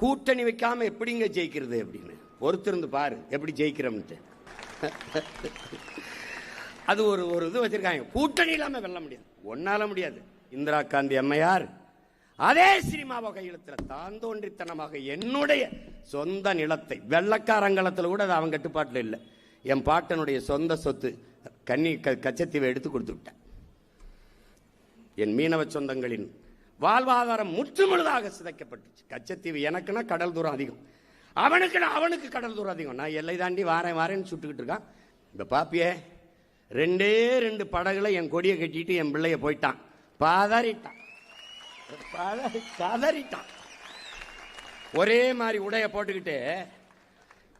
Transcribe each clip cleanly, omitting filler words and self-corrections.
கூட்டணி வைக்காம எப்படிங்க ஜெயிக்கிறது அப்படின்னு பொறுத்திருந்து பாரு எப்படி ஜெயிக்கிறோம்ட்டு. அது ஒரு இது வச்சிருக்காங்க. கூட்டணி இல்லாம வெல்ல முடியாது, ஒன்னால முடியாது. இந்திரா காந்தி அம்மையார் அதே சினிமாவை கையெழுத்துல தான் தோன்றித்தனமாக என்னுடைய சொந்த நிலத்தை, வெள்ளக்காரங்களத்தில் கூட அது அவன் கட்டுப்பாட்டில் இல்லை, என் பாட்டனுடைய சொந்த சொத்து கச்சத்தீவை எடுத்து கொடுத்து விட்டேன். என் மீனவ சொந்தங்களின் வாழ்வாதாரம் முற்றுமுழுதாக சிதைக்கப்பட்டுச்சு. கச்சத்தீவு எனக்குன்னா கடல் தூரம் அதிகம், அவனுக்கு கடல் தூரம் அதிகம். நான் எல்லை தாண்டி வாரேன்னு சுட்டுக்கிட்டு இருக்கான். இந்த பாப்பியே 2 படகுல என் கொடியை கட்டிட்டு என் பிள்ளைய போயிட்டான். பதறிட்டான். ஒரே மாதிரி உடைய போட்டுக்கிட்டு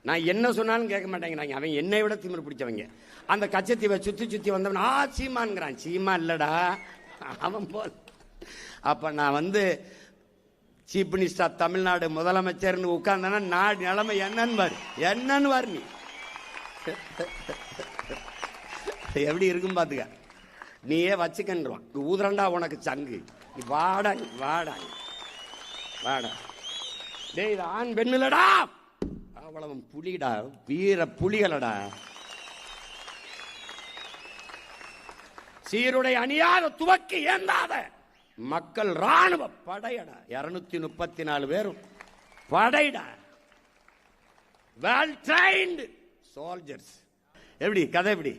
நான் என்ன சொன்னாலும் கேட்க மாட்டேங்கிறாங்க. அவன் என்னை விட திமிரு பிடிச்சவங்க. அந்த கச்சத்தீவை சுத்தி வந்தவன் சீமான்ங்கிறான். சீமா இல்லடா அவன் போல். அப்ப நான் சீஃப் மினிஸ்டர் தமிழ்நாடு முதலமைச்சர்னு உட்கார்ந்தனா நாடு நிலைமை என்னன்னு வார் நீ எப்படி இருக்கும் பாத்துக்க. நீயே வச்சுக்கன்றான். ஊதுரண்டா உனக்கு சங்கு. வாடா டேய், இது ஆண் பெண்ணுலடா, அவ்வளவு புலிடா, வீர புலிகளடா. சீருடை அணியாத துவக்கி ஏந்தாத மக்கள் ராணுவ படையடா. 234 பேரும் படைடா, வெல் ட்ரைன்டு சோல்ஜர்ஸ். எப்படி கதை எப்படி?